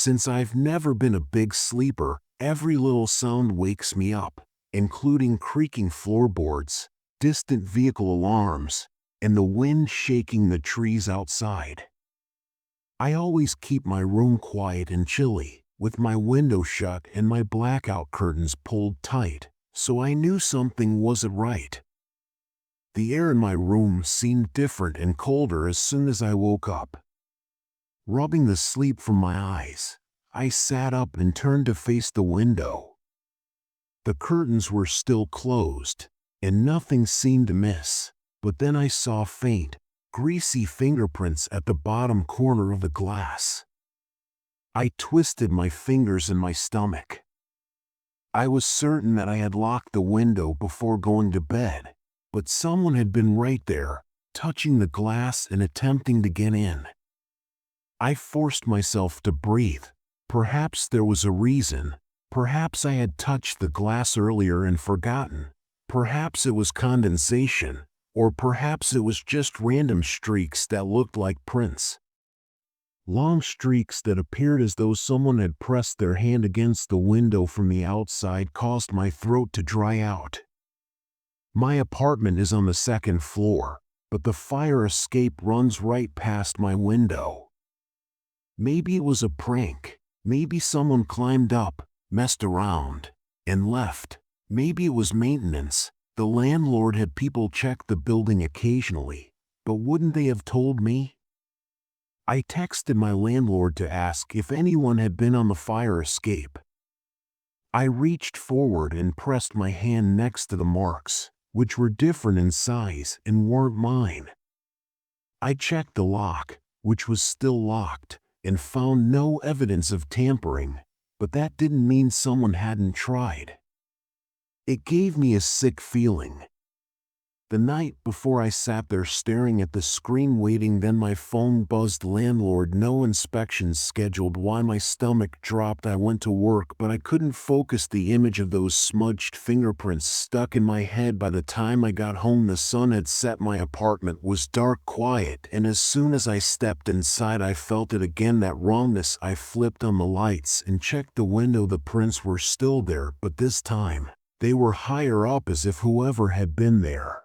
Since I've never been a big sleeper, every little sound wakes me up, including creaking floorboards, distant vehicle alarms, and the wind shaking the trees outside. I always keep my room quiet and chilly, with my window shut and my blackout curtains pulled tight, so I knew something wasn't right. The air in my room seemed different and colder as soon as I woke up. Rubbing the sleep from my eyes, I sat up and turned to face the window. The curtains were still closed, and nothing seemed amiss, but then I saw faint, greasy fingerprints at the bottom corner of the glass. I twisted my fingers in my stomach. I was certain that I had locked the window before going to bed, but someone had been right there, touching the glass and attempting to get in. I forced myself to breathe. Perhaps there was a reason. Perhaps I had touched the glass earlier and forgotten. Perhaps it was condensation, or perhaps it was just random streaks that looked like prints. Long streaks that appeared as though someone had pressed their hand against the window from the outside caused my throat to dry out. My apartment is on the second floor, but the fire escape runs right past my window. Maybe it was a prank. Maybe someone climbed up, messed around, and left. Maybe it was maintenance. The landlord had people check the building occasionally, but wouldn't they have told me? I texted my landlord to ask if anyone had been on the fire escape. I reached forward and pressed my hand next to the marks, which were different in size and weren't mine. I checked the lock, which was still locked, and found no evidence of tampering, but that didn't mean someone hadn't tried. It gave me a sick feeling. The night before I sat there staring at the screen waiting, then my phone buzzed. Landlord, no inspections scheduled. Why? My stomach dropped. I went to work, but I couldn't focus. The image of those smudged fingerprints stuck in my head. By the time I got home, the sun had set. My apartment was dark, quiet, and as soon as I stepped inside, I felt it again, that wrongness. I flipped on the lights and checked the window. The prints were still there, but this time, they were higher up, as if whoever had been there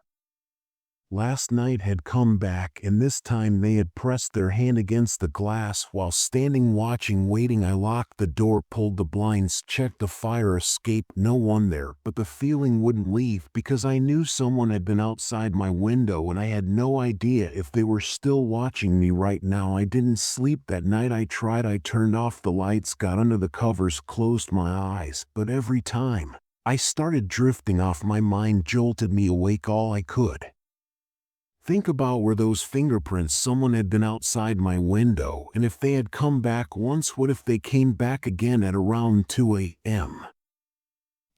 last night had come back, and this time they had pressed their hand against the glass while standing watching, waiting. I locked the door, pulled the blinds, checked the fire escape. No one there, but the feeling wouldn't leave because I knew someone had been outside my window, and I had no idea if they were still watching me right now. I didn't sleep that night. I tried. I turned off the lights, got under the covers, closed my eyes, but every time I started drifting off, my mind jolted me awake all I could. Think about where those fingerprints. Someone had been outside my window, and if they had come back once, what if they came back again at around 2 a.m.?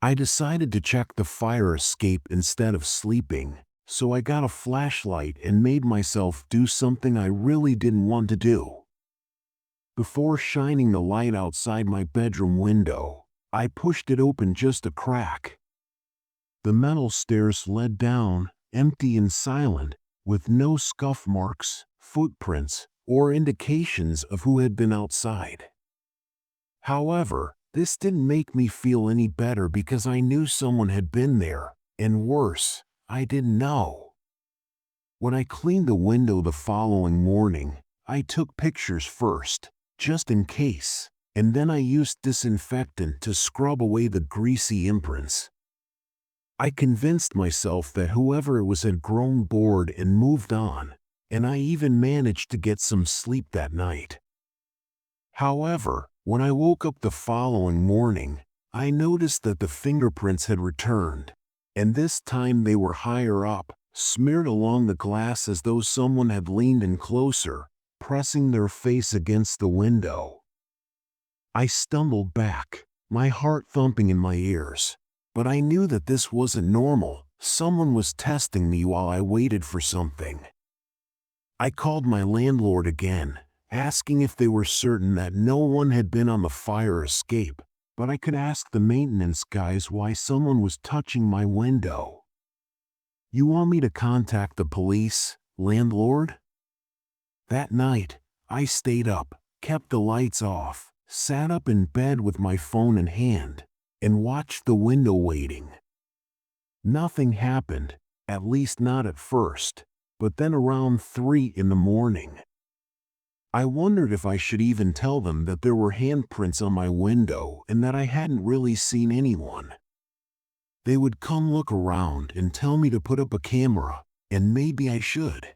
I decided to check the fire escape instead of sleeping, so I got a flashlight and made myself do something I really didn't want to do. Before shining the light outside my bedroom window, I pushed it open just a crack. The metal stairs led down, empty and silent, with no scuff marks, footprints, or indications of who had been outside. However, this didn't make me feel any better because I knew someone had been there, and worse, I didn't know. When I cleaned the window the following morning, I took pictures first, just in case, and then I used disinfectant to scrub away the greasy imprints. I convinced myself that whoever it was had grown bored and moved on, and I even managed to get some sleep that night. However, when I woke up the following morning, I noticed that the fingerprints had returned, and this time they were higher up, smeared along the glass as though someone had leaned in closer, pressing their face against the window. I stumbled back, my heart thumping in my ears. But I knew that this wasn't normal. Someone was testing me while I waited for something. I called my landlord again, asking if they were certain that no one had been on the fire escape, but I could ask the maintenance guys why someone was touching my window. "You want me to contact the police, landlord?" That night, I stayed up, kept the lights off, sat up in bed with my phone in hand, and watched the window waiting. Nothing happened, at least not at first, but then around 3 in the morning, I wondered if I should even tell them that there were handprints on my window and that I hadn't really seen anyone. They would come look around and tell me to put up a camera, and maybe I should.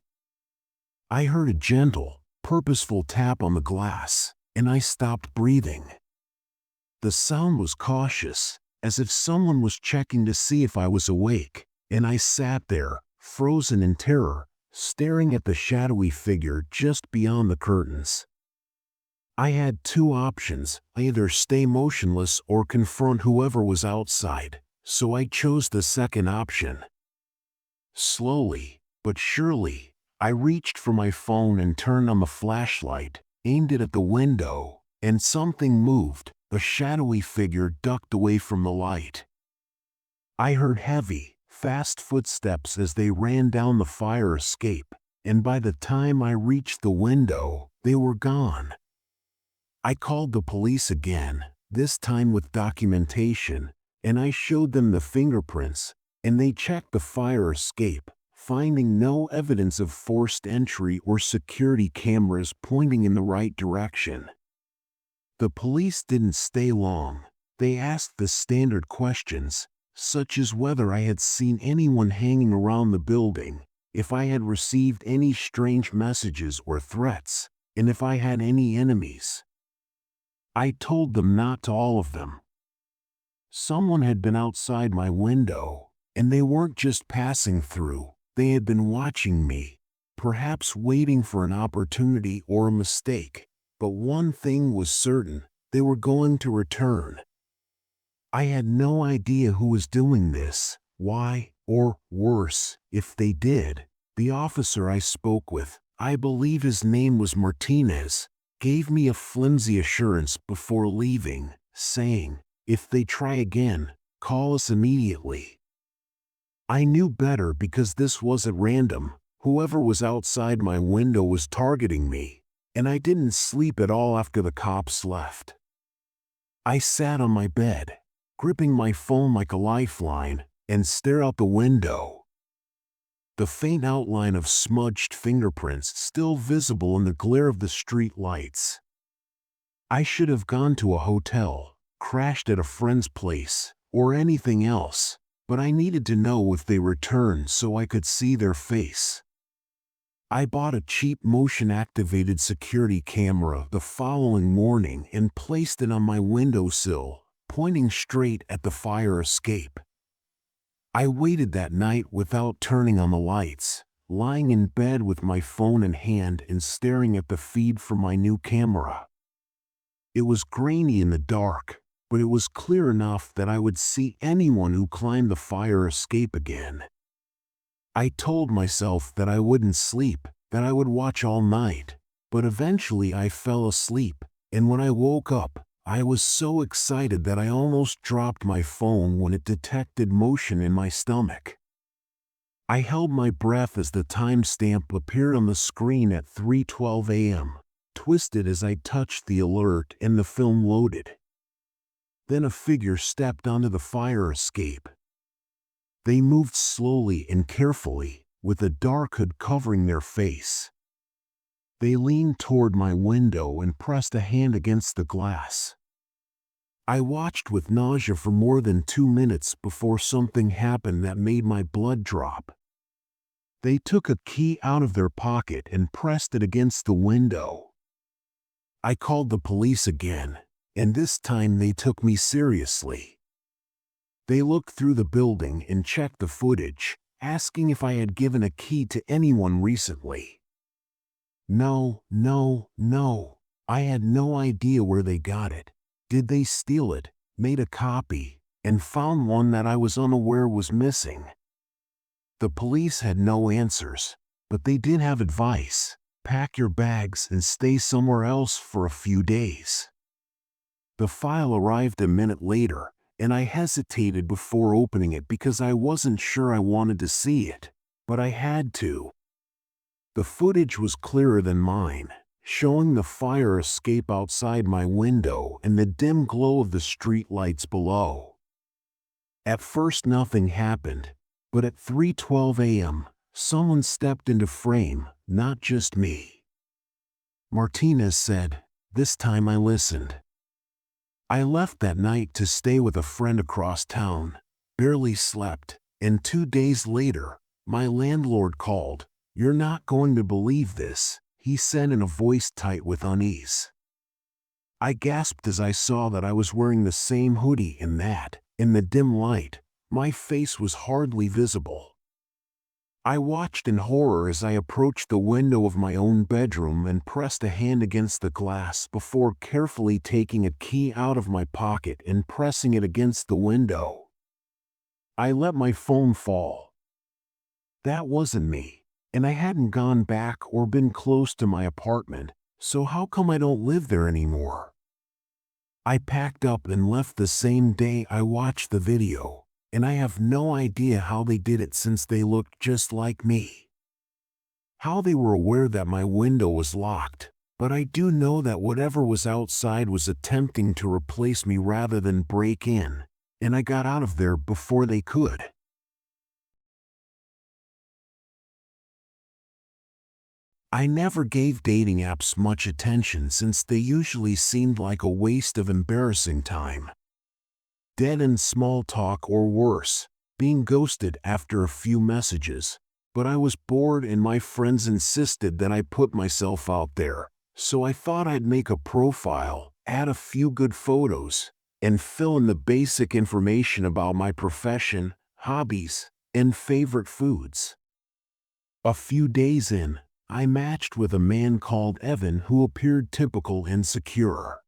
I heard a gentle, purposeful tap on the glass, and I stopped breathing. The sound was cautious, as if someone was checking to see if I was awake, and I sat there, frozen in terror, staring at the shadowy figure just beyond the curtains. I had two options, either stay motionless or confront whoever was outside, so I chose the second option. Slowly, but surely, I reached for my phone and turned on the flashlight, aimed it at the window, and something moved. A shadowy figure ducked away from the light. I heard heavy, fast footsteps as they ran down the fire escape, and by the time I reached the window, they were gone. I called the police again, this time with documentation, and I showed them the fingerprints, and they checked the fire escape, finding no evidence of forced entry or security cameras pointing in the right direction. The police didn't stay long. They asked the standard questions, such as whether I had seen anyone hanging around the building, if I had received any strange messages or threats, and if I had any enemies. I told them not to all of them. Someone had been outside my window, and they weren't just passing through, they had been watching me, perhaps waiting for an opportunity or a mistake. But one thing was certain, they were going to return. I had no idea who was doing this, why, or worse, if they did. The officer I spoke with, I believe his name was Martinez, gave me a flimsy assurance before leaving, saying, "If they try again, call us immediately." I knew better because this wasn't random. Whoever was outside my window was targeting me. And I didn't sleep at all after the cops left. I sat on my bed, gripping my phone like a lifeline, and stared out the window. The faint outline of smudged fingerprints still visible in the glare of the street lights. I should have gone to a hotel, crashed at a friend's place, or anything else, but I needed to know if they returned so I could see their face. I bought a cheap motion-activated security camera the following morning and placed it on my windowsill, pointing straight at the fire escape. I waited that night without turning on the lights, lying in bed with my phone in hand and staring at the feed from my new camera. It was grainy in the dark, but it was clear enough that I would see anyone who climbed the fire escape again. I told myself that I wouldn't sleep, that I would watch all night, but eventually I fell asleep, and when I woke up, I was so excited that I almost dropped my phone when it detected motion in my stomach. I held my breath as the timestamp appeared on the screen at 3:12 a.m., twisted as I touched the alert and the film loaded. Then a figure stepped onto the fire escape. They moved slowly and carefully, with a dark hood covering their face. They leaned toward my window and pressed a hand against the glass. I watched with nausea for more than 2 minutes before something happened that made my blood drop. They took a key out of their pocket and pressed it against the window. I called the police again, and this time they took me seriously. They looked through the building and checked the footage, asking if I had given a key to anyone recently. No. I had no idea where they got it. Did they steal it, made a copy, and found one that I was unaware was missing? The police had no answers, but they did have advice. Pack your bags and stay somewhere else for a few days. The file arrived a minute later, and I hesitated before opening it because I wasn't sure I wanted to see it, but I had to. The footage was clearer than mine, showing the fire escape outside my window and the dim glow of the street lights below. At first nothing happened, but at 3:12 a.m., someone stepped into frame, not just me. Martinez said, "This time I listened." I left that night to stay with a friend across town, barely slept, and 2 days later, my landlord called. "You're not going to believe this," he said in a voice tight with unease. I gasped as I saw that I was wearing the same hoodie and that, in the dim light, my face was hardly visible. I watched in horror as I approached the window of my own bedroom and pressed a hand against the glass before carefully taking a key out of my pocket and pressing it against the window. I let my phone fall. That wasn't me, and I hadn't gone back or been close to my apartment, so how come I don't live there anymore? I packed up and left the same day I watched the video, and I have no idea how they did it since they looked just like me. How they were aware that my window was locked, but I do know that whatever was outside was attempting to replace me rather than break in, and I got out of there before they could. I never gave dating apps much attention since they usually seemed like a waste of embarrassing time. Dead-end small talk or worse, being ghosted after a few messages. But I was bored and my friends insisted that I put myself out there, so I thought I'd make a profile, add a few good photos, and fill in the basic information about my profession, hobbies, and favorite foods. A few days in, I matched with a man called Evan who appeared typical and secure.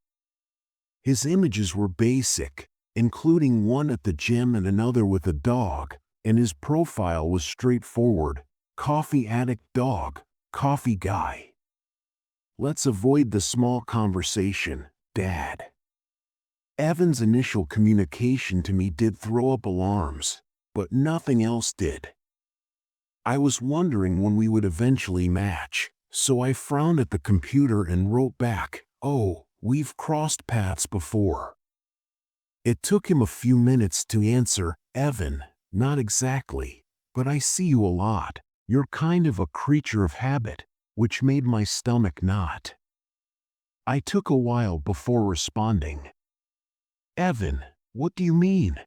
His images were basic, including one at the gym and another with a dog, and his profile was straightforward: coffee addict dog, coffee guy. Let's avoid the small conversation, Dad. Evan's initial communication to me did throw up alarms, but nothing else did. I was wondering when we would eventually match, so I frowned at the computer and wrote back, "Oh, we've crossed paths before." It took him a few minutes to answer, "Evan, not exactly, but I see you a lot. You're kind of a creature of habit," which made my stomach knot. I took a while before responding. "Evan, what do you mean?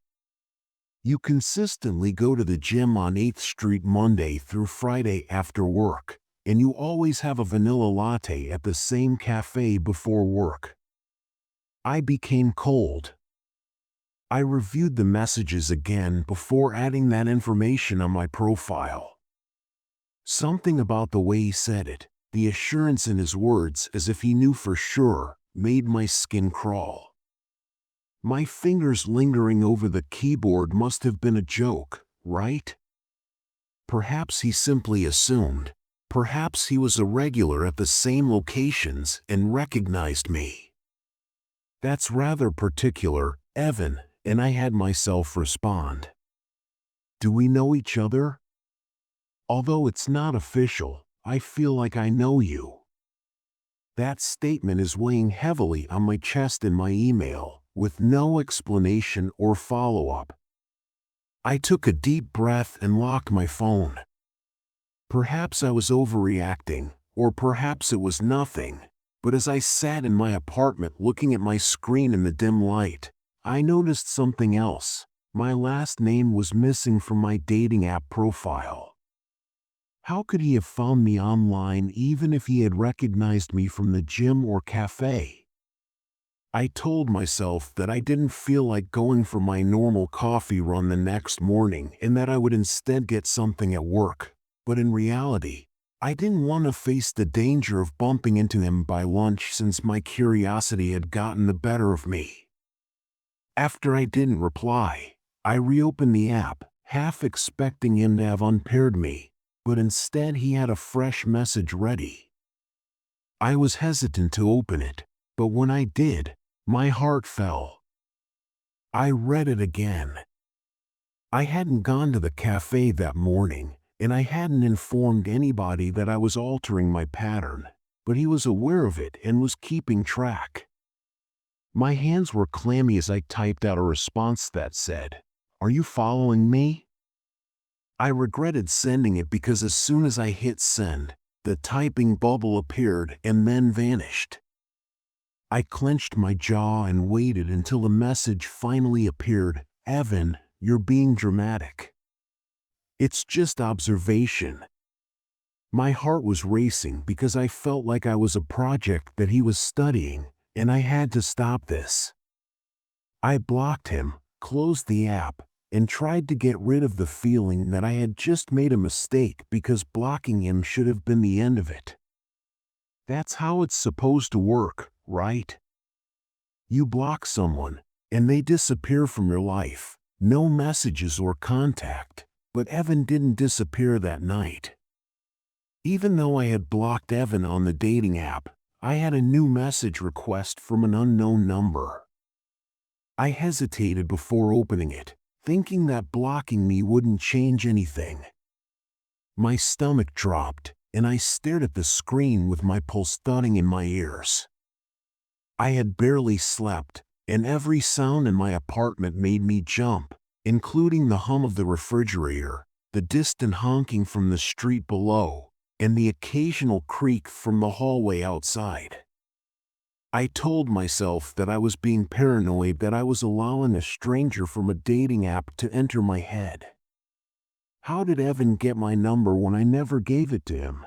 You consistently go to the gym on 8th Street Monday through Friday after work, and you always have a vanilla latte at the same cafe before work." I became cold. I reviewed the messages again before adding that information on my profile. Something about the way he said it, the assurance in his words as if he knew for sure, made my skin crawl. My fingers lingering over the keyboard must have been a joke, right? Perhaps he simply assumed. Perhaps he was a regular at the same locations and recognized me. "That's rather particular, Evan," and I had myself respond. "Do we know each other? Although it's not official, I feel like I know you." That statement is weighing heavily on my chest in my email, with no explanation or follow-up. I took a deep breath and locked my phone. Perhaps I was overreacting, or perhaps it was nothing, but as I sat in my apartment looking at my screen in the dim light, I noticed something else. My last name was missing from my dating app profile. How could he have found me online even if he had recognized me from the gym or cafe? I told myself that I didn't feel like going for my normal coffee run the next morning and that I would instead get something at work. But in reality, I didn't want to face the danger of bumping into him by lunch since my curiosity had gotten the better of me. After I didn't reply, I reopened the app, half expecting him to have unpaired me, but instead he had a fresh message ready. I was hesitant to open it, but when I did, my heart fell. I read it again. I hadn't gone to the cafe that morning, and I hadn't informed anybody that I was altering my pattern. but he was aware of it and was keeping track. My hands were clammy as I typed out a response that said, "Are you following me?" I regretted sending it because as soon as I hit send, the typing bubble appeared and then vanished. I clenched my jaw and waited until the message finally appeared. "Evan, you're being dramatic. It's just observation." My heart was racing because I felt like I was a project that he was studying, and I had to stop this. I blocked him, closed the app, and tried to get rid of the feeling that I had just made a mistake because blocking him should have been the end of it. That's how it's supposed to work, right? You block someone, and they disappear from your life, no messages or contact, but Evan didn't disappear that night. Even though I had blocked Evan on the dating app, I had a new message request from an unknown number. I hesitated before opening it, thinking that blocking me wouldn't change anything. My stomach dropped, and I stared at the screen with my pulse thudding in my ears. I had barely slept, and every sound in my apartment made me jump, including the hum of the refrigerator, the distant honking from the street below, and the occasional creak from the hallway outside. I told myself that I was being paranoid, that I was allowing a stranger from a dating app to enter my head. How did Evan get my number when I never gave it to him?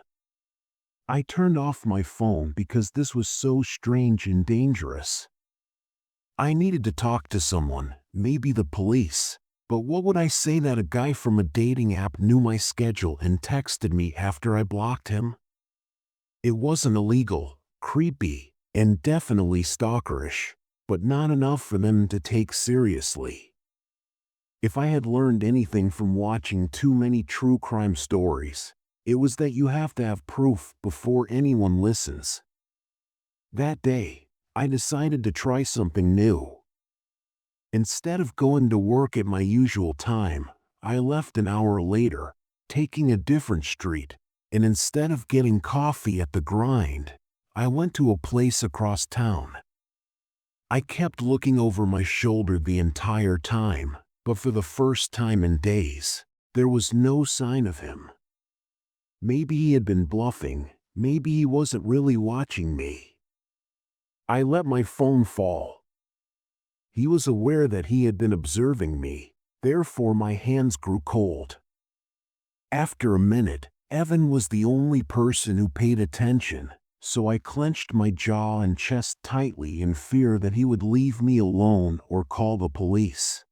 I turned off my phone because this was so strange and dangerous. I needed to talk to someone, maybe the police. But what would I say that a guy from a dating app knew my schedule and texted me after I blocked him? It wasn't illegal, creepy, and definitely stalkerish, but not enough for them to take seriously. If I had learned anything from watching too many true crime stories, it was that you have to have proof before anyone listens. That day, I decided to try something new. Instead of going to work at my usual time, I left an hour later, taking a different street, and instead of getting coffee at the Grind, I went to a place across town. I kept looking over my shoulder the entire time, but for the first time in days, there was no sign of him. Maybe he had been bluffing, maybe he wasn't really watching me. I let my phone fall. He was aware that he had been observing me, therefore my hands grew cold. After a minute, Evan was the only person who paid attention, so I clenched my jaw and chest tightly in fear that he would leave me alone or call the police.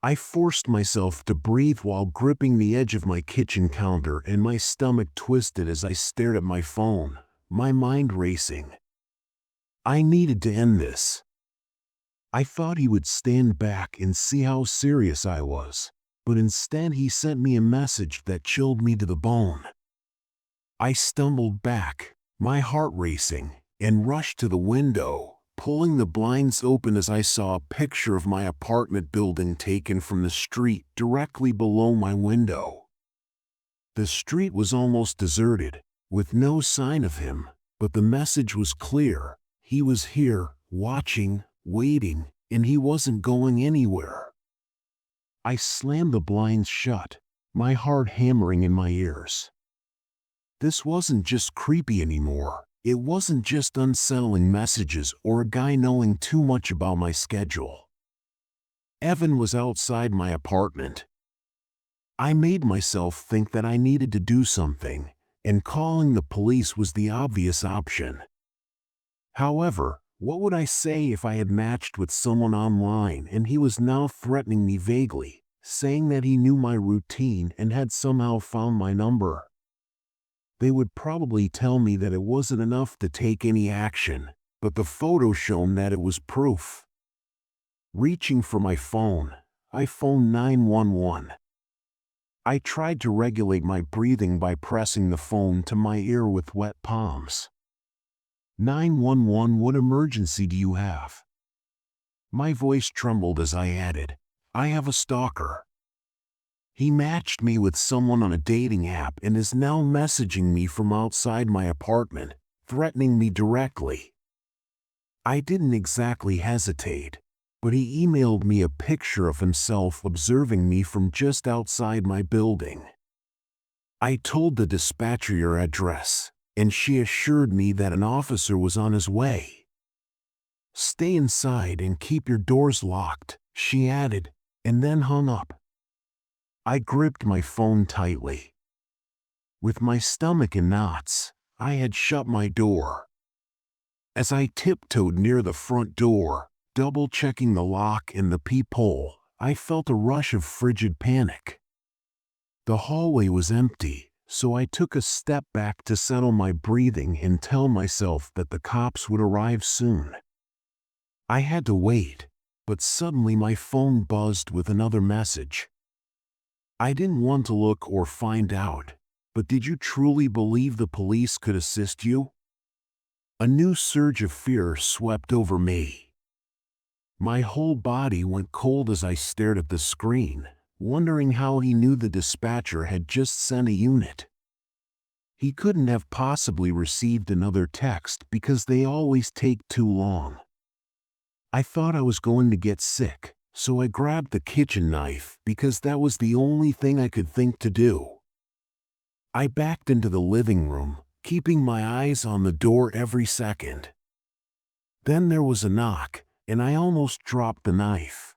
I forced myself to breathe while gripping the edge of my kitchen counter, and my stomach twisted as I stared at my phone, my mind racing. I needed to end this. I thought he would stand back and see how serious I was, but instead he sent me a message that chilled me to the bone. I stumbled back, my heart racing, and rushed to the window, pulling the blinds open as I saw a picture of my apartment building taken from the street directly below my window. The street was almost deserted, with no sign of him, but the message was clear. He was here, watching, waiting, and he wasn't going anywhere. I slammed the blinds shut, my heart hammering in my ears. This wasn't just creepy anymore. It wasn't just unsettling messages or a guy knowing too much about my schedule. Evan was outside my apartment. I made myself think that I needed to do something, and calling the police was the obvious option. However, what would I say if I had matched with someone online and he was now threatening me vaguely, saying that he knew my routine and had somehow found my number? They would probably tell me that it wasn't enough to take any action, but the photo showed that it was proof. Reaching for my phone, I phoned 911. I tried to regulate my breathing by pressing the phone to my ear with wet palms. 911, what emergency do you have? My voice trembled as I added, I have a stalker. He matched me with someone on a dating app and is now messaging me from outside my apartment, threatening me directly. I didn't exactly hesitate, but he emailed me a picture of himself observing me from just outside my building. I told the dispatcher your address, and she assured me that an officer was on his way. "Stay inside and keep your doors locked," she added, and then hung up. I gripped my phone tightly. With my stomach in knots, I had shut my door. As I tiptoed near the front door, double-checking the lock and the peephole, I felt a rush of frigid panic. The hallway was empty, so I took a step back to settle my breathing and tell myself that the cops would arrive soon. I had to wait, but suddenly my phone buzzed with another message. "I didn't want to look or find out, but did you truly believe the police could assist you?" A new surge of fear swept over me. My whole body went cold as I stared at the screen, wondering how he knew the dispatcher had just sent a unit. He couldn't have possibly received another text because they always take too long. I thought I was going to get sick, so I grabbed the kitchen knife because that was the only thing I could think to do. I backed into the living room, keeping my eyes on the door every second. Then there was a knock, and I almost dropped the knife.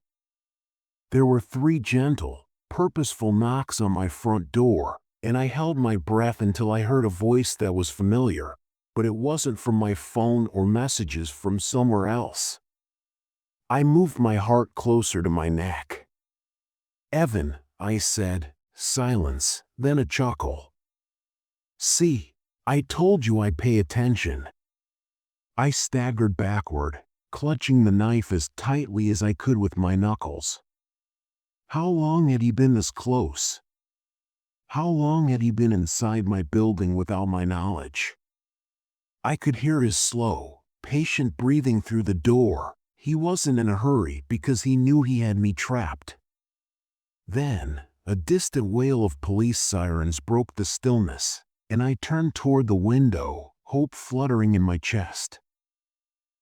There were 3 gentle, purposeful knocks on my front door, and I held my breath until I heard a voice that was familiar, but it wasn't from my phone or messages from somewhere else. I moved my heart closer to my neck. "Evan," I said. Silence, then a chuckle. "See, I told you I'd pay attention." I staggered backward, clutching the knife as tightly as I could with my knuckles. How long had he been this close? How long had he been inside my building without my knowledge? I could hear his slow, patient breathing through the door. He wasn't in a hurry because he knew he had me trapped. Then, a distant wail of police sirens broke the stillness, and I turned toward the window, hope fluttering in my chest.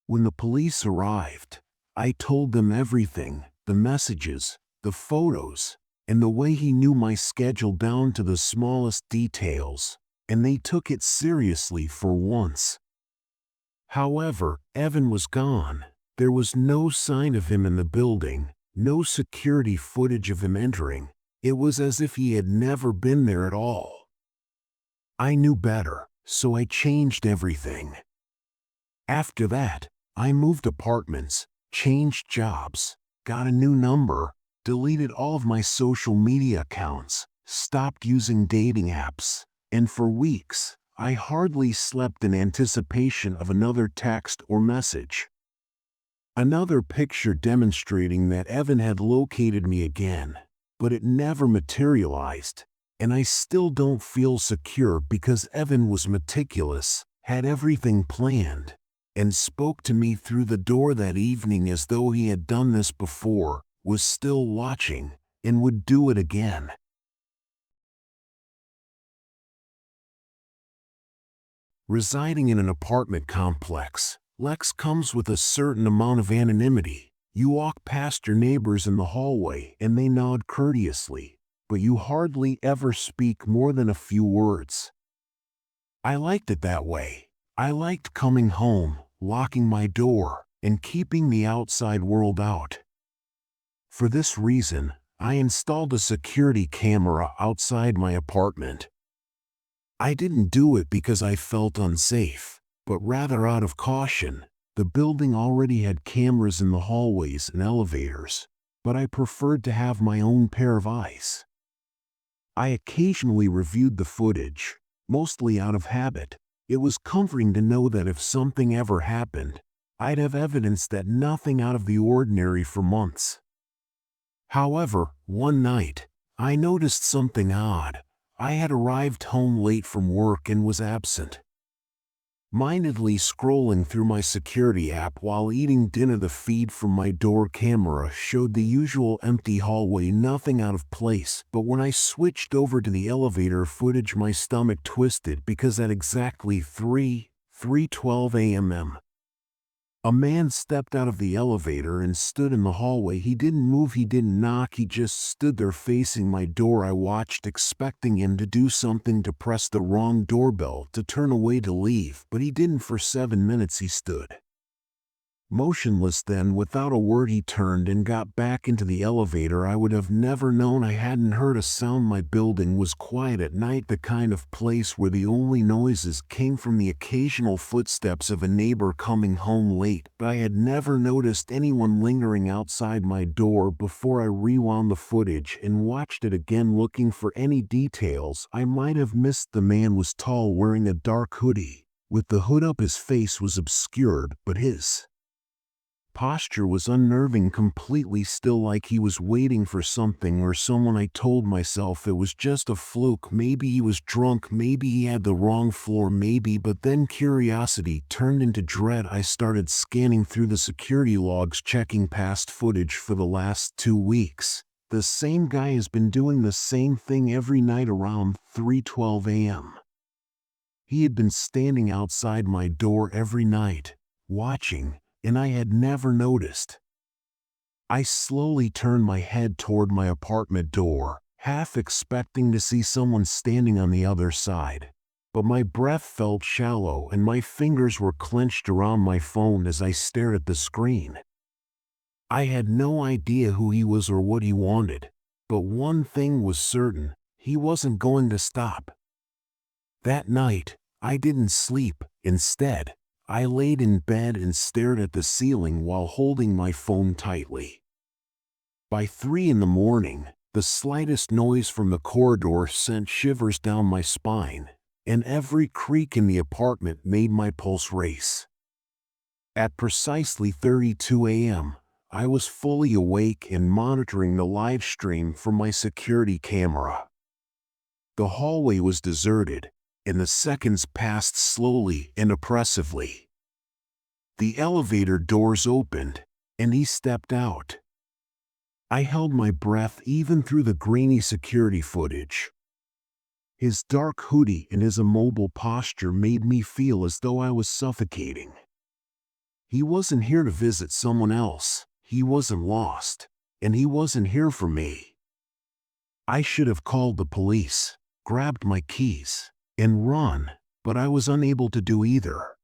When the police arrived, I told them everything, the messages, the photos, and the way he knew my schedule down to the smallest details, and they took it seriously for once. However, Evan was gone. There was no sign of him in the building, no security footage of him entering. It was as if he had never been there at all. I knew better, so I changed everything. After that, I moved apartments, changed jobs, got a new number, deleted all of my social media accounts, stopped using dating apps, and for weeks, I hardly slept in anticipation of another text or message. Another picture demonstrating that Evan had located me again, but it never materialized, and I still don't feel secure because Evan was meticulous, had everything planned, and spoke to me through the door that evening as though he had done this before, was still watching, and would do it again. Residing in an apartment complex, Lex comes with a certain amount of anonymity. You walk past your neighbors in the hallway and they nod courteously, but you hardly ever speak more than a few words. I liked it that way. I liked coming home, locking my door, and keeping the outside world out. For this reason, I installed a security camera outside my apartment. I didn't do it because I felt unsafe, but rather out of caution. The building already had cameras in the hallways and elevators, but I preferred to have my own pair of eyes. I occasionally reviewed the footage, mostly out of habit. It was comforting to know that if something ever happened, I'd have evidence that nothing out of the ordinary for months. However, one night, I noticed something odd. I had arrived home late from work and was absent. Mindedly scrolling through my security app while eating dinner, the feed from my door camera showed the usual empty hallway, nothing out of place, but when I switched over to the elevator footage, my stomach twisted because at exactly 3:30 3:12 a.m. A man stepped out of the elevator and stood in the hallway. He didn't move, he didn't knock, he just stood there facing my door. I watched, expecting him to do something, to press the wrong doorbell, to turn away, to leave, but he didn't. For 7 minutes he stood motionless. Then, without a word, he turned and got back into the elevator. I would have never known. I hadn't heard a sound. My building was quiet at night, the kind of place where the only noises came from the occasional footsteps of a neighbor coming home late. But I had never noticed anyone lingering outside my door. Before I rewound the footage and watched it again, looking for any details I might have missed. The man was tall, wearing a dark hoodie. With the hood up, his face was obscured, but his posture was unnerving, completely still, like he was waiting for something or someone. I told myself it was just a fluke. Maybe he was drunk, maybe he had the wrong floor, maybe. But then curiosity turned into dread. I started scanning through the security logs, checking past footage for the last 2 weeks. The same guy has been doing the same thing every night around 3:12 a.m. He had been standing outside my door every night, watching, and I had never noticed. I slowly turned my head toward my apartment door, half expecting to see someone standing on the other side. But my breath felt shallow and my fingers were clenched around my phone as I stared at the screen. I had no idea who he was or what he wanted, but one thing was certain: he wasn't going to stop. That night, I didn't sleep. Instead, I laid in bed and stared at the ceiling while holding my phone tightly. By 3 in the morning, the slightest noise from the corridor sent shivers down my spine, and every creak in the apartment made my pulse race. At precisely 32 a.m., I was fully awake and monitoring the live stream from my security camera. The hallway was deserted, and the seconds passed slowly and oppressively. The elevator doors opened, and he stepped out. I held my breath even through the grainy security footage. His dark hoodie and his immobile posture made me feel as though I was suffocating. He wasn't here to visit someone else, he wasn't lost, and he wasn't here for me. I should have called the police, grabbed my keys, and run, but I was unable to do either.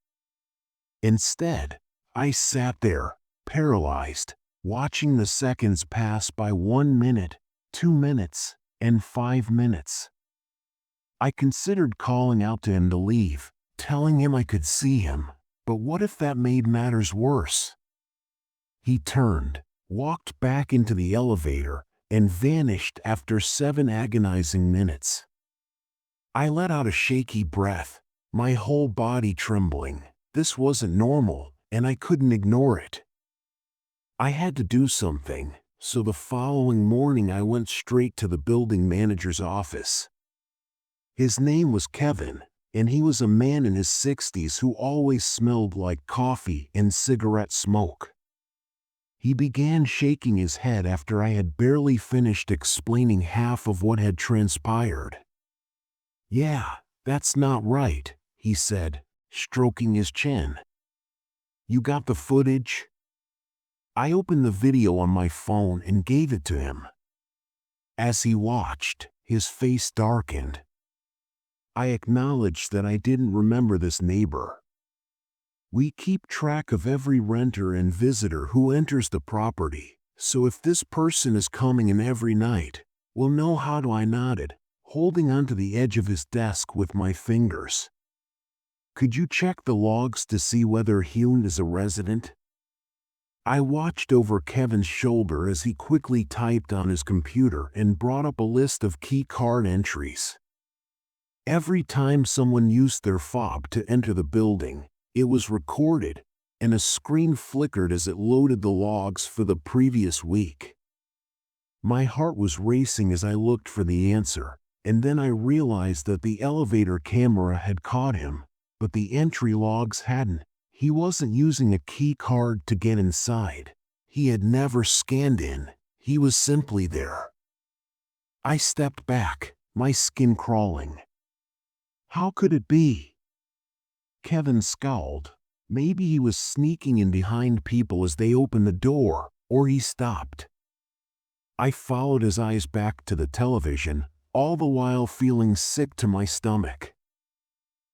Instead, I sat there, paralyzed, watching the seconds pass by. 1 minute, 2 minutes, and 5 minutes. I considered calling out to him to leave, telling him I could see him, but what if that made matters worse? He turned, walked back into the elevator, and vanished after 7 agonizing minutes. I let out a shaky breath, my whole body trembling. This wasn't normal, and I couldn't ignore it. I had to do something, so the following morning I went straight to the building manager's office. His name was Kevin, and he was a man in his 60s who always smelled like coffee and cigarette smoke. He began shaking his head after I had barely finished explaining half of what had transpired. "Yeah, that's not right," he said, stroking his chin. "You got the footage?" I opened the video on my phone and gave it to him. As he watched, his face darkened. I acknowledged that I didn't remember this neighbor. We keep track of every renter and visitor who enters the property, so if this person is coming in every night, we'll know how to. I nodded, holding onto the edge of his desk with my fingers. "Could you check the logs to see whether Hyun is a resident?" I watched over Kevin's shoulder as he quickly typed on his computer and brought up a list of key card entries. Every time someone used their fob to enter the building, it was recorded, and a screen flickered as it loaded the logs for the previous week. My heart was racing as I looked for the answer, and then I realized that the elevator camera had caught him, but the entry logs hadn't. He wasn't using a key card to get inside. He had never scanned in. He was simply there. I stepped back, my skin crawling. How could it be? Kevin scowled. Maybe he was sneaking in behind people as they opened the door, or he stopped. I followed his eyes back to the television, all the while feeling sick to my stomach.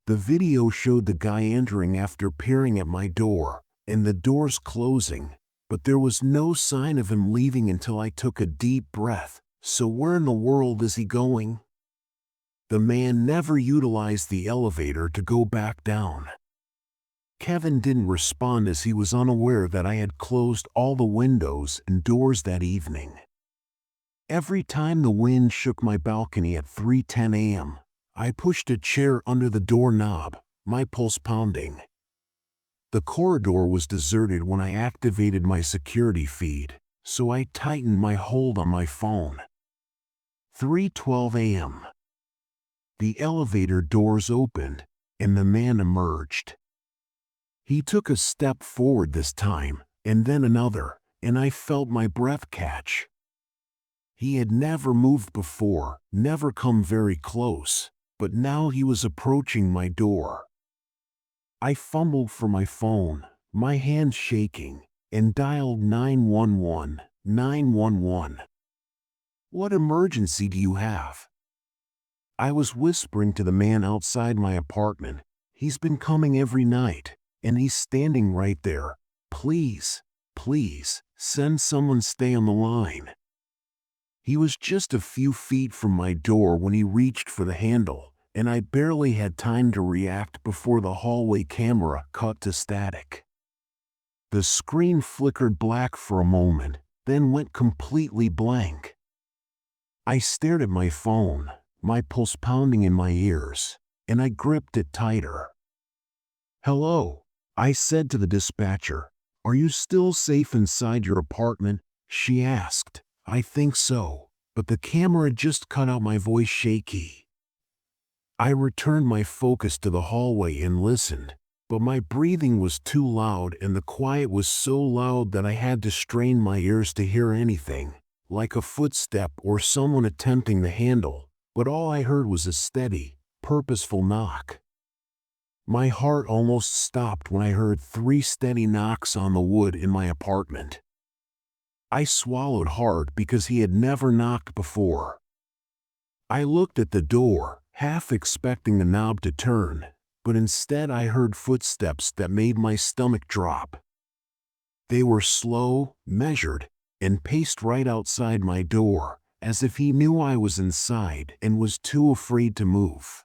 The video showed the guy entering after peering at my door, and the doors closing, but there was no sign of him leaving until I took a deep breath. So where in the world is he going? The man never utilized the elevator to go back down. Kevin didn't respond as he was unaware that I had closed all the windows and doors that evening. Every time the wind shook my balcony at 3:10 a.m., I pushed a chair under the doorknob, my pulse pounding. The corridor was deserted when I activated my security feed, so I tightened my hold on my phone. 3:12 a.m. The elevator doors opened, and the man emerged. He took a step forward this time, and then another, and I felt my breath catch. He had never moved before, never come very close, but now he was approaching my door. I fumbled for my phone, my hand shaking, and dialed 911, 911. "What emergency do you have?" I was whispering to the man outside my apartment. "He's been coming every night, and he's standing right there. Please, please, send someone, stay on the line." He was just a few feet from my door when he reached for the handle, and I barely had time to react before the hallway camera cut to static. The screen flickered black for a moment, then went completely blank. I stared at my phone, my pulse pounding in my ears, and I gripped it tighter. "Hello," I said to the dispatcher. "Are you still safe inside your apartment?" she asked. "I think so, but the camera just cut out my voice shaky." I returned my focus to the hallway and listened, but my breathing was too loud and the quiet was so loud that I had to strain my ears to hear anything, like a footstep or someone attempting the handle, but all I heard was a steady, purposeful knock. My heart almost stopped when I heard 3 steady knocks on the wood in my apartment. I swallowed hard because he had never knocked before. I looked at the door, half expecting the knob to turn, but instead I heard footsteps that made my stomach drop. They were slow, measured, and paced right outside my door, as if he knew I was inside and was too afraid to move.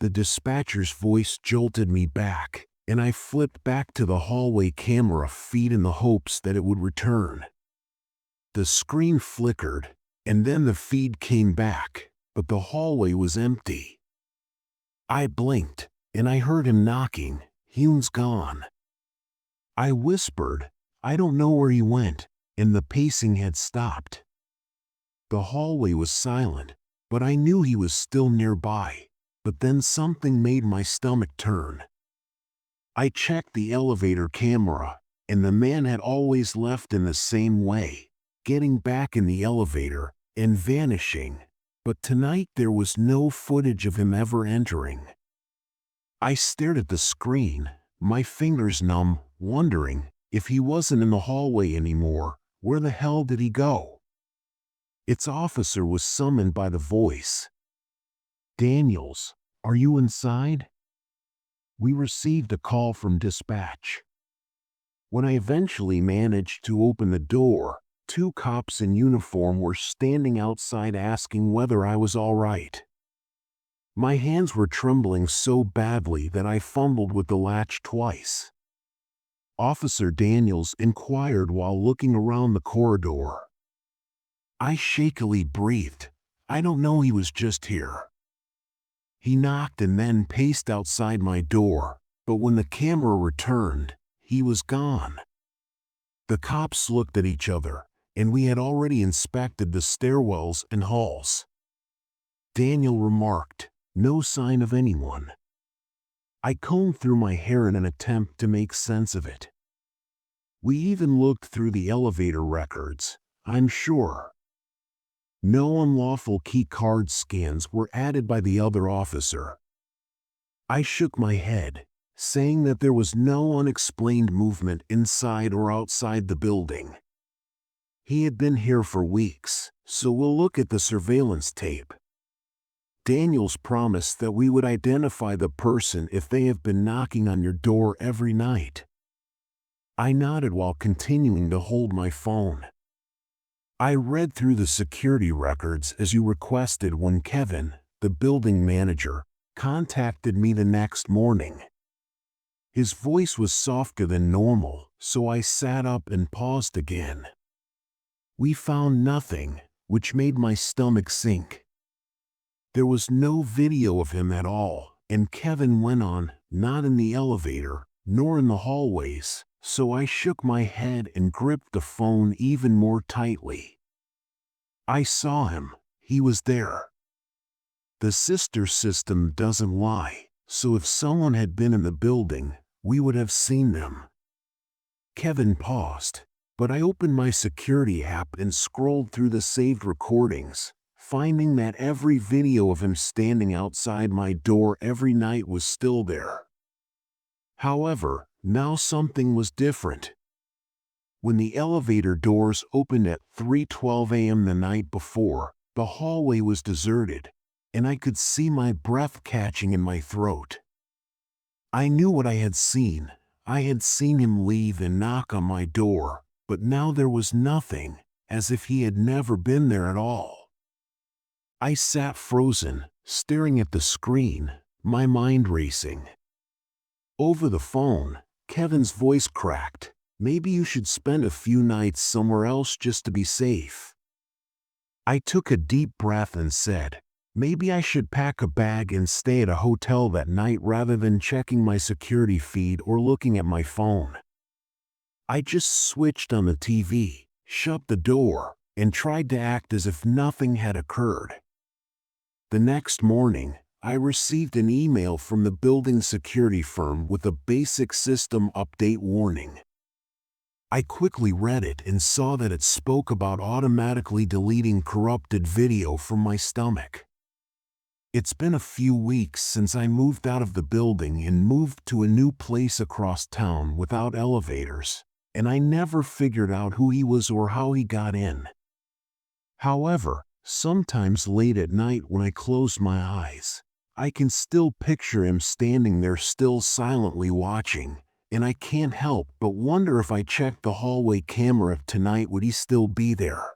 The dispatcher's voice jolted me back, and I flipped back to the hallway camera feed in the hopes that it would return. The screen flickered, and then the feed came back, but the hallway was empty. I blinked, and I heard him knocking. "Hume's gone." I whispered, "I don't know where he went," and the pacing had stopped. The hallway was silent, but I knew he was still nearby. But then something made my stomach turn. I checked the elevator camera, and the man had always left in the same way, getting back in the elevator and vanishing, but tonight there was no footage of him ever entering. I stared at the screen, my fingers numb, wondering, if he wasn't in the hallway anymore, where the hell did he go? Its officer was summoned by the voice. "Daniels, are you inside?" We received a call from dispatch. When I eventually managed to open the door, 2 cops in uniform were standing outside asking whether I was all right. My hands were trembling so badly that I fumbled with the latch twice. Officer Daniels inquired while looking around the corridor. I shakily breathed. "I don't know, he was just here." He knocked and then paced outside my door, but when the camera returned, he was gone. The cops looked at each other, and we had already inspected the stairwells and halls. Daniel remarked, "No sign of anyone." I combed through my hair in an attempt to make sense of it. We even looked through the elevator records, I'm sure. No unlawful key card scans were added by the other officer. I shook my head, saying that there was no unexplained movement inside or outside the building. He had been here for weeks, so we'll look at the surveillance tape. Daniels promised that we would identify the person if they have been knocking on your door every night. I nodded while continuing to hold my phone. I read through the security records as you requested when Kevin, the building manager, contacted me the next morning. His voice was softer than normal, so I sat up and paused again. We found nothing, which made my stomach sink. There was no video of him at all, and Kevin went on, not in the elevator, nor in the hallways, so I shook my head and gripped the phone even more tightly. I saw him. He was there. The sister system doesn't lie, so if someone had been in the building, we would have seen them. Kevin paused, but I opened my security app and scrolled through the saved recordings, finding that every video of him standing outside my door every night was still there. However, now something was different. When the elevator doors opened at 3:12 a.m. the night before, the hallway was deserted, and I could see my breath catching in my throat. I knew what I had seen. I had seen him leave and knock on my door, but now there was nothing, as if he had never been there at all. I sat frozen, staring at the screen, my mind racing. Over the phone, Kevin's voice cracked. Maybe you should spend a few nights somewhere else just to be safe. I took a deep breath and said, maybe I should pack a bag and stay at a hotel that night rather than checking my security feed or looking at my phone. I just switched on the TV, shut the door, and tried to act as if nothing had occurred. The next morning, I received an email from the building security firm with a basic system update warning. I quickly read it and saw that it spoke about automatically deleting corrupted video from my stomach. It's been a few weeks since I moved out of the building and moved to a new place across town without elevators, and I never figured out who he was or how he got in. However, sometimes late at night when I close my eyes, I can still picture him standing there still silently watching, and I can't help but wonder if I checked the hallway camera tonight would he still be there.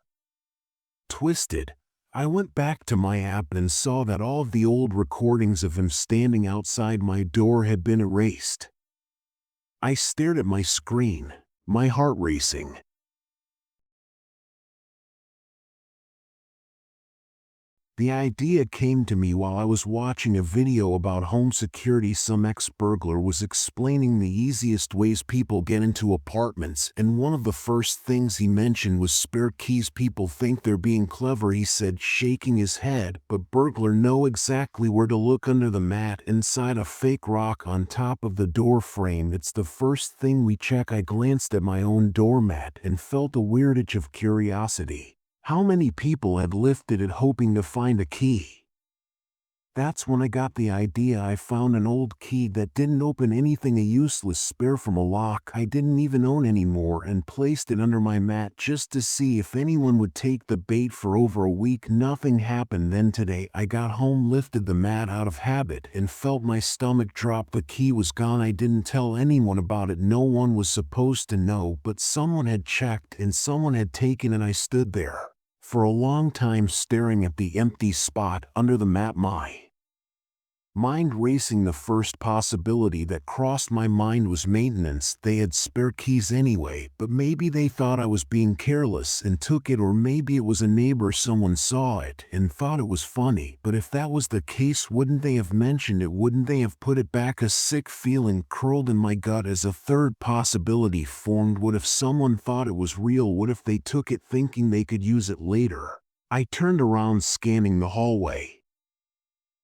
Twisted, I went back to my app and saw that all of the old recordings of him standing outside my door had been erased. I stared at my screen, my heart racing. The idea came to me while I was watching a video about home security. Some ex-burglar was explaining the easiest ways people get into apartments, and one of the first things he mentioned was spare keys. People think they're being clever, he said, shaking his head, but burglars know exactly where to look under the mat, inside a fake rock on top of the door frame. It's the first thing we check. I glanced at my own doormat and felt a weird itch of curiosity. How many people had lifted it hoping to find a key? That's when I got the idea. I found an old key that didn't open anything, a useless spare from a lock I didn't even own anymore, and placed it under my mat just to see if anyone would take the bait. For over a week nothing happened. Then today I got home, lifted the mat out of habit, and felt my stomach drop. The key was gone. I didn't tell anyone about it. No one was supposed to know, but someone had checked and someone had taken it. I stood there for a long time staring at the empty spot under the mat, my mind racing. The first possibility that crossed my mind was maintenance. They had spare keys anyway, but maybe they thought I was being careless and took it, or maybe it was a neighbor. Someone saw it and thought it was funny. But if that was the case, wouldn't they have mentioned it? Wouldn't they have put it back? A sick feeling curled in my gut as a third possibility formed. What if someone thought it was real? What if they took it thinking they could use it later? I turned around, scanning the hallway.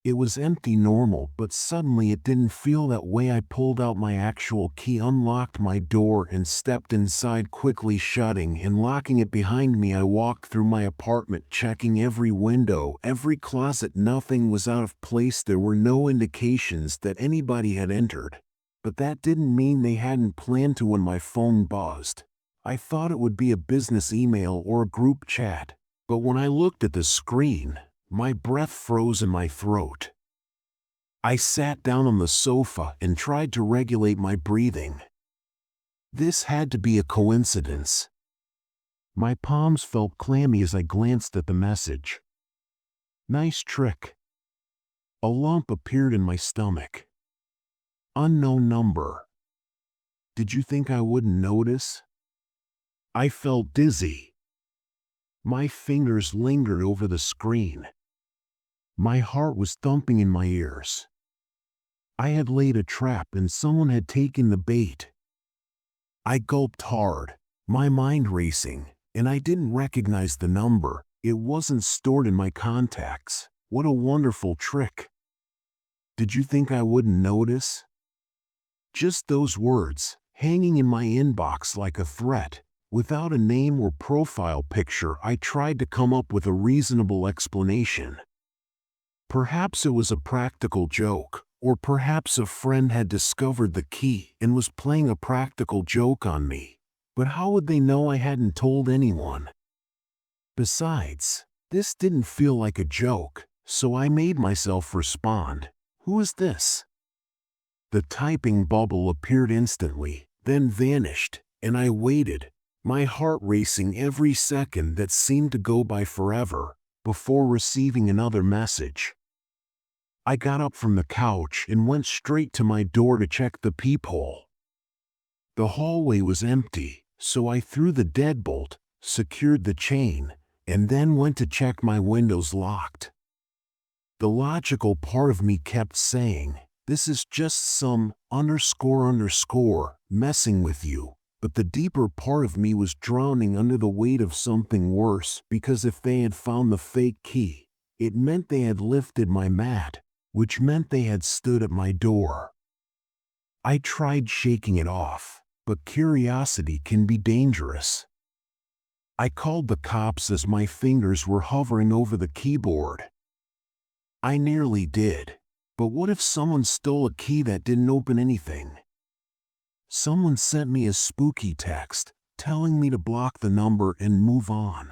It was empty normal, but suddenly it didn't feel that way. I pulled out my actual key, unlocked my door, and stepped inside, quickly shutting and locking it behind me. I walked through my apartment, checking every window, every closet. Nothing was out of place. There were no indications that anybody had entered. But that didn't mean they hadn't planned to. When my phone buzzed, I thought it would be a business email or a group chat. But when I looked at the screen, my breath froze in my throat. I sat down on the sofa and tried to regulate my breathing. This had to be a coincidence. My palms felt clammy as I glanced at the message. Nice trick. A lump appeared in my stomach. Unknown number. Did you think I wouldn't notice? I felt dizzy. My fingers lingered over the screen. My heart was thumping in my ears. I had laid a trap and someone had taken the bait. I gulped hard, my mind racing, and I didn't recognize the number. It wasn't stored in my contacts. What a wonderful trick. Did you think I wouldn't notice? Just those words, hanging in my inbox like a threat, without a name or profile picture. I tried to come up with a reasonable explanation. Perhaps it was a practical joke, or perhaps a friend had discovered the key and was playing a practical joke on me. But how would they know I hadn't told anyone? Besides, this didn't feel like a joke, so I made myself respond. Who is this? The typing bubble appeared instantly, then vanished, and I waited, my heart racing every second that seemed to go by forever, before receiving another message. I got up from the couch and went straight to my door to check the peephole. The hallway was empty, so I threw the deadbolt, secured the chain, and then went to check my windows locked. The logical part of me kept saying, this is just some __ messing with you. But the deeper part of me was drowning under the weight of something worse, because if they had found the fake key, it meant they had lifted my mat, which meant they had stood at my door. I tried shaking it off, but curiosity can be dangerous. I called the cops as my fingers were hovering over the keyboard. I nearly did, but what if someone stole a key that didn't open anything? Someone sent me a spooky text, telling me to block the number and move on.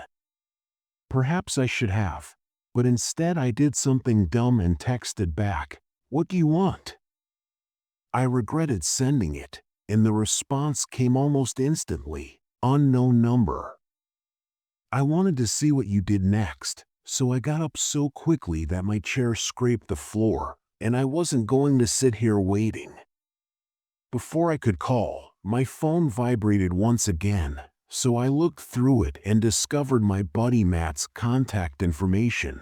Perhaps I should have, but instead I did something dumb and texted back, "What do you want?" I regretted sending it, and the response came almost instantly, unknown number. I wanted to see what you did next, so I got up so quickly that my chair scraped the floor, and I wasn't going to sit here waiting. Before I could call, my phone vibrated once again, so I looked through it and discovered my buddy Matt's contact information.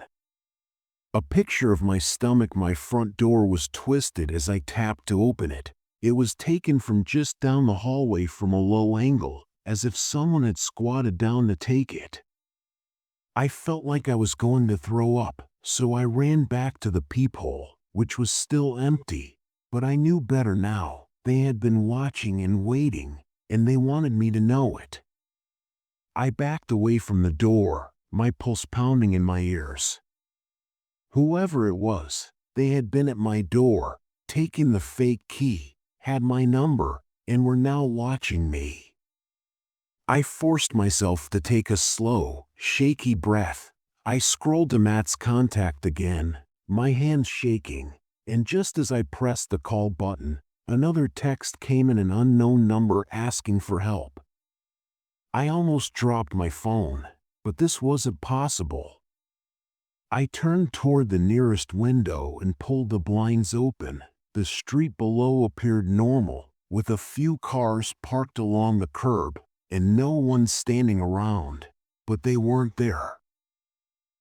A picture of my stomach. My front door was twisted as I tapped to open it. It was taken from just down the hallway from a low angle, as if someone had squatted down to take it. I felt like I was going to throw up, so I ran back to the peephole, which was still empty, but I knew better now. They had been watching and waiting, and they wanted me to know it. I backed away from the door, my pulse pounding in my ears. Whoever it was, they had been at my door, taken the fake key, had my number, and were now watching me. I forced myself to take a slow, shaky breath. I scrolled to Matt's contact again, my hands shaking, and just as I pressed the call button, another text came in, an unknown number asking for help. I almost dropped my phone, but this wasn't possible. I turned toward the nearest window and pulled the blinds open. The street below appeared normal, with a few cars parked along the curb, and no one standing around, but they weren't there.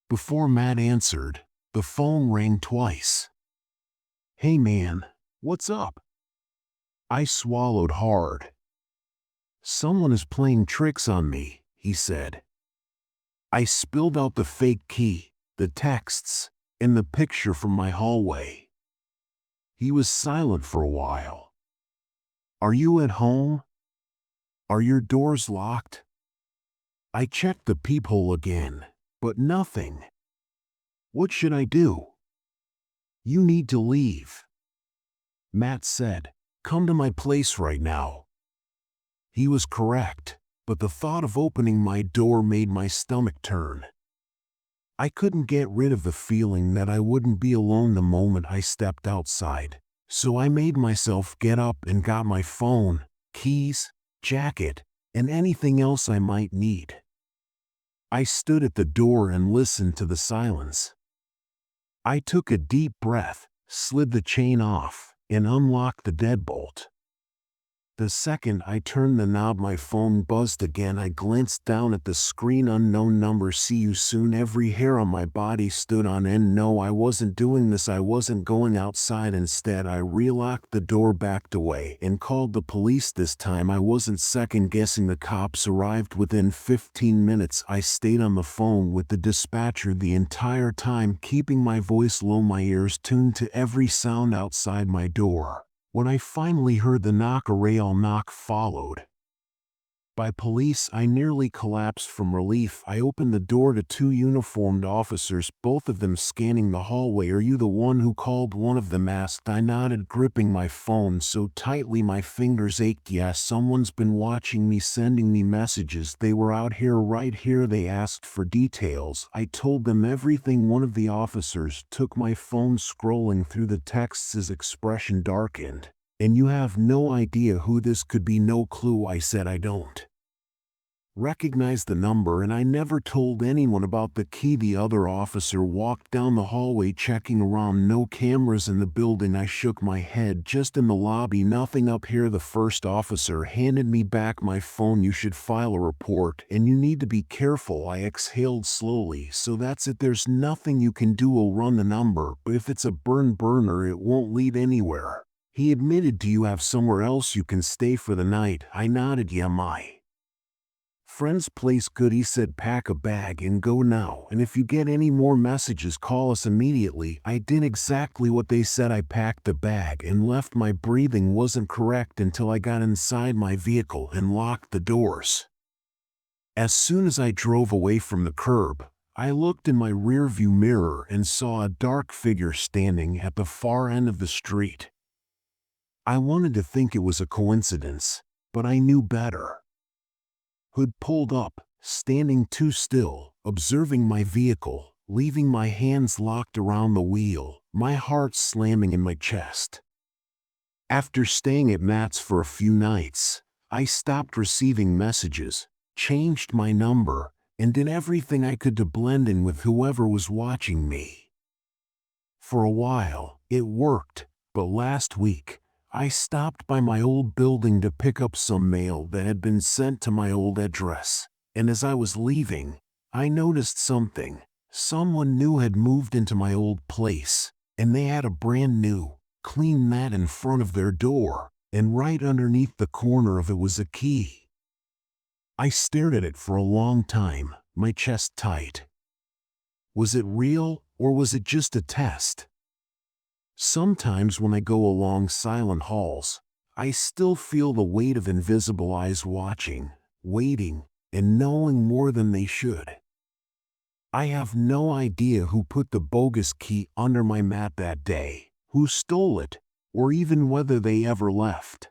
Before Matt answered, the phone rang twice. "Hey man, what's up?" I swallowed hard. "Someone is playing tricks on me," he said. I spilled out the fake key, the texts, and the picture from my hallway. He was silent for a while. "Are you at home? Are your doors locked?" I checked the peephole again, but nothing. "What should I do?" "You need to leave," Matt said. "Come to my place right now." He was correct, but the thought of opening my door made my stomach turn. I couldn't get rid of the feeling that I wouldn't be alone the moment I stepped outside, so I made myself get up and got my phone, keys, jacket, and anything else I might need. I stood at the door and listened to the silence. I took a deep breath, slid the chain off, and unlocked the deadbolt. The second I turned the knob, my phone buzzed again. I glanced down at the screen. Unknown number. "See you soon." Every hair on my body stood on end. No, I wasn't doing this. I wasn't going outside. Instead, I relocked the door, backed away, and called the police. This time I wasn't second-guessing. The cops arrived within 15 minutes. I stayed on the phone with the dispatcher the entire time, keeping my voice low, my ears tuned to every sound outside my door. When I finally heard the knock, a real knock followed by police, I nearly collapsed from relief. I opened the door to two uniformed officers, both of them scanning the hallway. "Are you the one who called?" one of them asked. I nodded, gripping my phone so tightly my fingers ached. "Yes, someone's been watching me, sending me messages. They were out here, right here." They asked for details. I told them everything. One of the officers took my phone, scrolling through the texts. His expression darkened. "And you have no idea who this could be?" "No clue," I said. "I don't recognize the number, and I never told anyone about the key." The other officer walked down the hallway, checking around. "No cameras in the building." I shook my head. "Just in the lobby. Nothing up here." The first officer handed me back my phone. "You should file a report, and you need to be careful." I exhaled slowly. "So that's it. There's nothing you can do." "We'll run the number, but if it's a burner, it won't lead anywhere." He admitted. "Do you have somewhere else you can stay for the night?" I nodded. "Yeah, my friend's place." "Good," he said. "Pack a bag and go now, and if you get any more messages, call us immediately." I did exactly what they said. I packed the bag and left. My breathing wasn't correct until I got inside my vehicle and locked the doors. As soon as I drove away from the curb, I looked in my rearview mirror and saw a dark figure standing at the far end of the street. I wanted to think it was a coincidence, but I knew better. Hood pulled up, standing too still, observing my vehicle, leaving my hands locked around the wheel, my heart slamming in my chest. After staying at Matt's for a few nights, I stopped receiving messages, changed my number, and did everything I could to blend in with whoever was watching me. For a while, it worked, but last week, I stopped by my old building to pick up some mail that had been sent to my old address, and as I was leaving, I noticed something. Someone new had moved into my old place, and they had a brand new, clean mat in front of their door, and right underneath the corner of it was a key. I stared at it for a long time, my chest tight. Was it real, or was it just a test? Sometimes when I go along silent halls, I still feel the weight of invisible eyes watching, waiting, and knowing more than they should. I have no idea who put the bogus key under my mat that day, who stole it, or even whether they ever left.